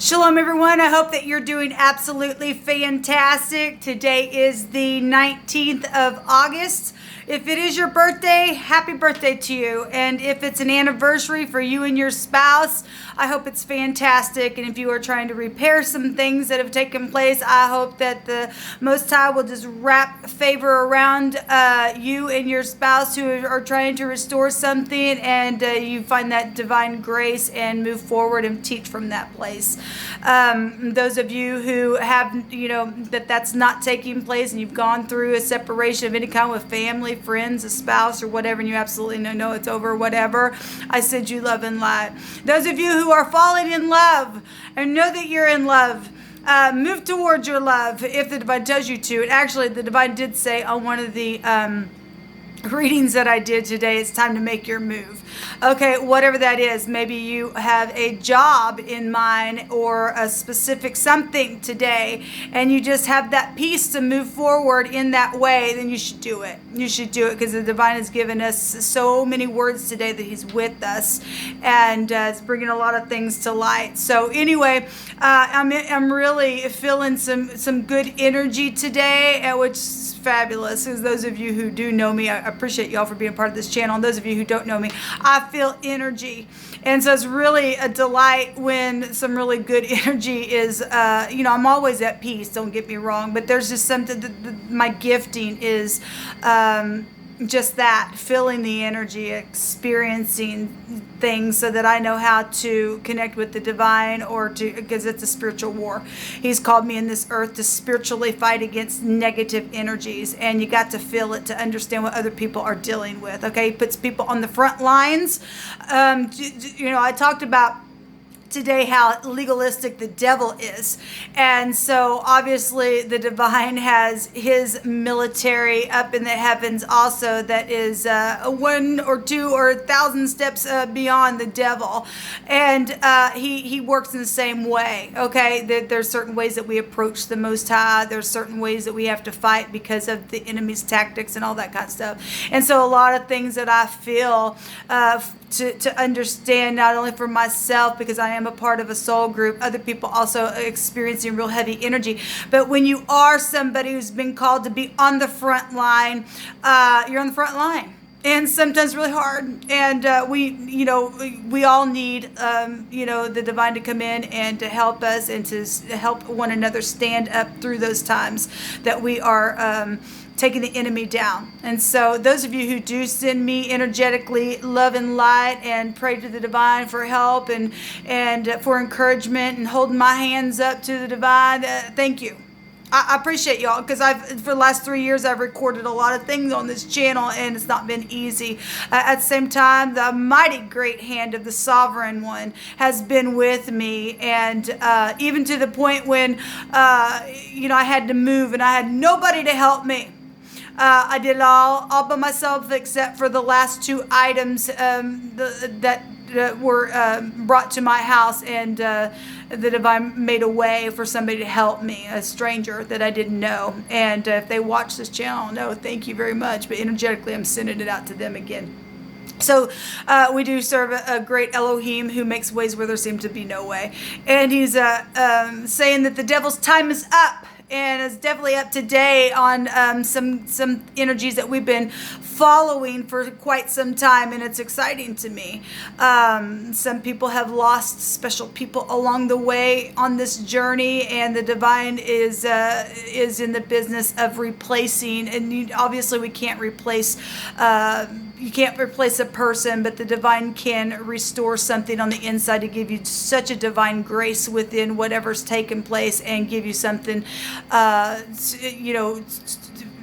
Shalom everyone, I hope that you're doing absolutely fantastic. Today is the 19th of August. If it is your birthday, happy birthday to you. And if it's an anniversary for you and your spouse, I hope it's fantastic. And if you are trying to repair some things that have taken place, I hope that the Most High will just wrap favor around you and your spouse who are trying to restore something, and you find that divine grace and move forward and teach from that place. Those of you who have, that's not taking place and you've gone through a separation of any kind with family, friends, a spouse, or whatever, and you absolutely know it's over, whatever, I send you love and light. Those of you who are falling in love and know that you're in love, move towards your love if the divine tells you to. And actually, the divine did say on one of the readings that I did today, it's time to make your move. Okay, whatever that is, maybe you have a job in mind or a specific something today, and you just have that peace to move forward in that way, then you should do it. You should do it because the divine has given us so many words today that he's with us, and it's bringing a lot of things to light. So anyway, I'm really feeling some good energy today, which is fabulous. As those of you who do know me, I appreciate y'all for being part of this channel. And those of you who don't know me, I feel energy. And so it's really a delight when some really good energy is, I'm always at peace, don't get me wrong, but there's just something, my gifting is just that, feeling the energy, experiencing things so that I know how to connect with the divine, because it's a spiritual war. He's called me in this earth to spiritually fight against negative energies, and you got to feel it to understand what other people are dealing with. Okay, he puts people on the front lines. I talked about today how legalistic the devil is, and so obviously the divine has his military up in the heavens also that is 1 or 2 or 1,000 steps beyond the devil, and he works in the same way. Okay, there's certain ways that we approach the Most High. There's certain ways that we have to fight because of the enemy's tactics and all that kind of stuff. And so a lot of things that I feel to understand, not only for myself, because I am a part of a soul group, other people also experiencing real heavy energy. But when you are somebody who's been called to be on the front line, you're on the front line. And sometimes really hard. And we all need, the divine to come in and to help us and to help one another stand up through those times that we are taking the enemy down. And so those of you who do send me energetically love and light and pray to the divine for help and for encouragement and holding my hands up to the divine, thank you. I appreciate y'all, because for the last 3 years I've recorded a lot of things on this channel, and it's not been easy. At the same time, the mighty great hand of the Sovereign One has been with me, and even to the point when I had to move and I had nobody to help me. I did it all by myself, except for the last 2 items that were brought to my house, and the divine made a way for somebody to help me, a stranger that I didn't know. And if they watch this channel, no, thank you very much. But energetically, I'm sending it out to them again. So we do serve a great Elohim who makes ways where there seem to be no way. And he's saying that the devil's time is up. And it's definitely up today on some energies that we've been following for quite some time, and it's exciting to me. Some people have lost special people along the way on this journey, and the divine is in the business of replacing. And obviously, we can't replace. You can't replace a person, but the divine can restore something on the inside to give you such a divine grace within whatever's taken place and give you something,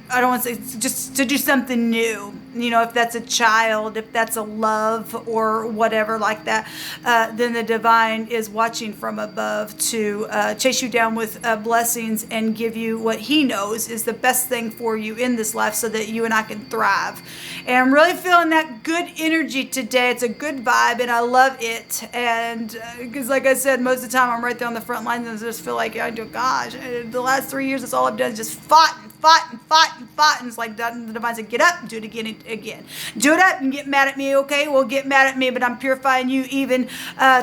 I don't want to say just to do something new. If that's a child, if that's a love or whatever like that, then the divine is watching from above to chase you down with blessings and give you what he knows is the best thing for you in this life so that you and I can thrive. And I'm really feeling that good energy today. It's a good vibe, and I love it. And because like I said, most of the time I'm right there on the front line, and I just feel like, oh gosh, the last 3 years, that's all I've done is just fought And it's like the divine said, get up, do it again and again. Do it up and get mad at me, okay? Well, get mad at me, but I'm purifying you even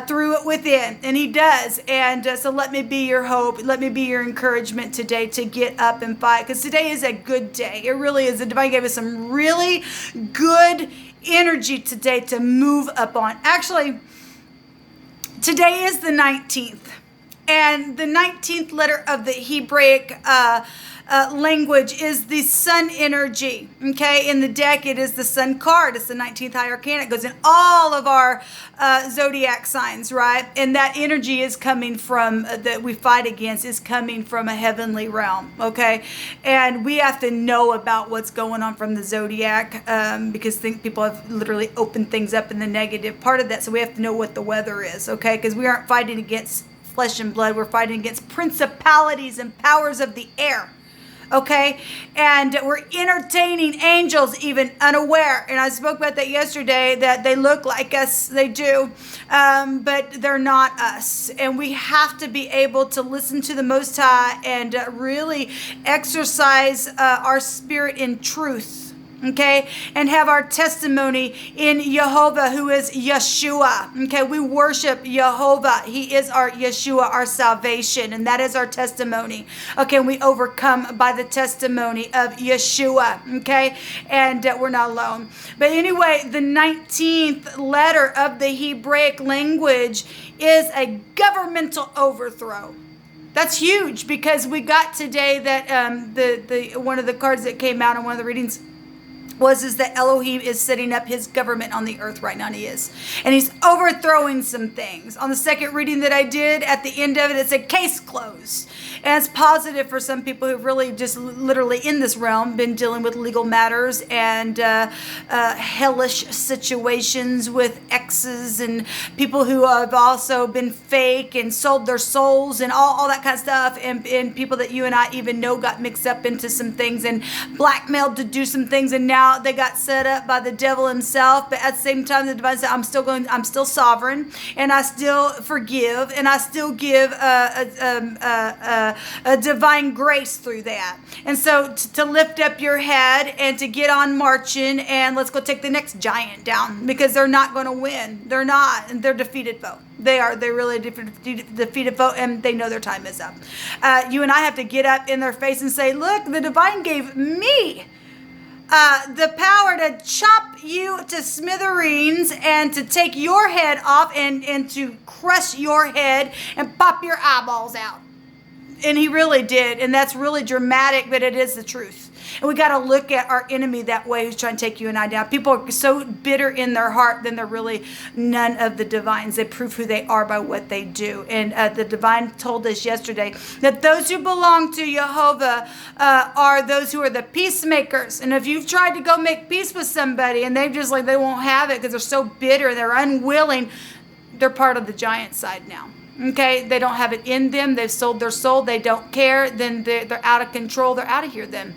through it within. And he does. And so let me be your hope. Let me be your encouragement today to get up and fight. Because today is a good day. It really is. The divine gave us some really good energy today to move up on. Actually, today is the 19th. And the 19th letter of the Hebraic language is the sun energy. Okay, in the deck, it is the sun card. It's the 19th high arcana. It goes in all of our zodiac signs, right? And that energy is coming from, that we fight against, is coming from a heavenly realm, okay? And we have to know about what's going on from the zodiac because people have literally opened things up in the negative part of that. So we have to know what the weather is, okay? Because we aren't fighting against flesh and blood. We're fighting against principalities and powers of the air. Okay, and we're entertaining angels even unaware. And I spoke about that yesterday, that they look like us, they do, but they're not us. And we have to be able to listen to the Most High and really exercise our spirit in truth. Okay, and have our testimony in Jehovah, who is Yeshua. Okay, we worship Jehovah. He is our Yeshua, our salvation, and that is our testimony. Okay, and we overcome by the testimony of Yeshua. Okay, and we're not alone. But anyway, the 19th letter of the Hebraic language is a governmental overthrow. That's huge, because we got today that the one of the cards that came out in one of the readings is that Elohim is setting up his government on the earth right now, and he is. And he's overthrowing some things. On the second reading that I did, at the end of it, it said case closed. And it's positive for some people who've really just literally in this realm been dealing with legal matters and hellish situations with exes and people who have also been fake and sold their souls and all that kind of stuff. And people that you and I even know got mixed up into some things and blackmailed to do some things, and now they got set up by the devil himself. But at the same time, the divine said, I'm still sovereign, and I still forgive, and I still give a divine grace through that. And so to lift up your head and to get on marching, and let's go take the next giant down, because they're not going to win. They're not, and they're defeated foe. They're really defeated foe, and they know their time is up. You and I have to get up in their face and say, look, the divine gave me the power to chop you to smithereens and to take your head off and to crush your head and pop your eyeballs out. And he really did. And that's really dramatic, but it is the truth. And we got to look at our enemy that way, who's trying to take you and I down. People are so bitter in their heart, then they're really none of the divines. They prove who they are by what they do. And the divine told us yesterday that those who belong to Jehovah are those who are the peacemakers. And if you've tried to go make peace with somebody and they won't have it because they're so bitter, they're unwilling, they're part of the giant side now. Okay, they don't have it in them. They've sold their soul. They don't care. Then they're out of control. They're out of here then.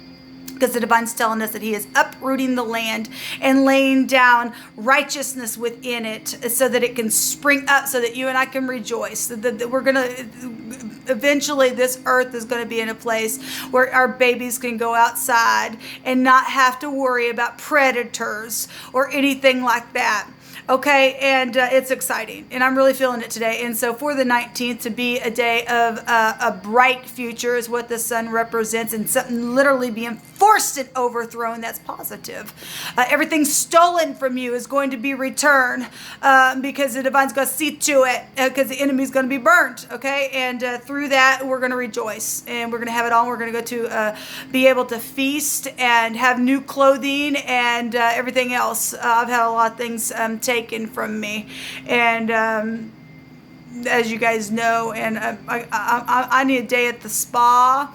Because the divine's telling us that he is uprooting the land and laying down righteousness within it so that it can spring up, so that you and I can rejoice. So that we're going to, eventually this earth is going to be in a place where our babies can go outside and not have to worry about predators or anything like that. Okay, and it's exciting, and I'm really feeling it today. And so for the 19th to be a day of a bright future is what the sun represents, and something literally being forced and overthrown, that's positive. Everything stolen from you is going to be returned because the divine's going to see to it, because the enemy's going to be burnt, okay? And through that, we're going to rejoice, and we're going to have it all. We're going to go to be able to feast and have new clothing and everything else. I've had a lot of things taken from me, and as you guys know, and I need a day at the spa.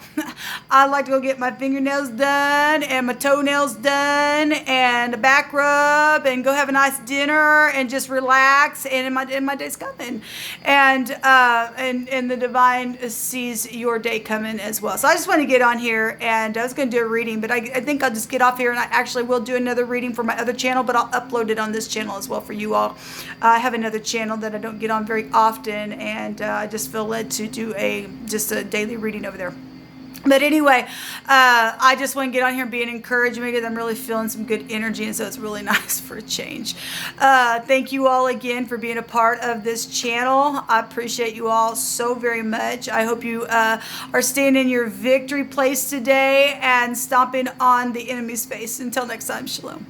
I like to go get my fingernails done and my toenails done and a back rub and go have a nice dinner and just relax. And my day's coming, and the divine sees your day coming as well. So I just want to get on here, and I was going to do a reading, but I think I'll just get off here, and I actually will do another reading for my other channel, but I'll upload it on this channel as well for you all. I have another channel that I don't get on very often, and I just feel led to do just a daily reading over there. But anyway, I just want to get on here and be an encouragement because I'm really feeling some good energy, and so it's really nice for a change. Thank you all again for being a part of this channel. I appreciate you all so very much. I hope you are staying in your victory place today and stomping on the enemy's face. Until next time, shalom.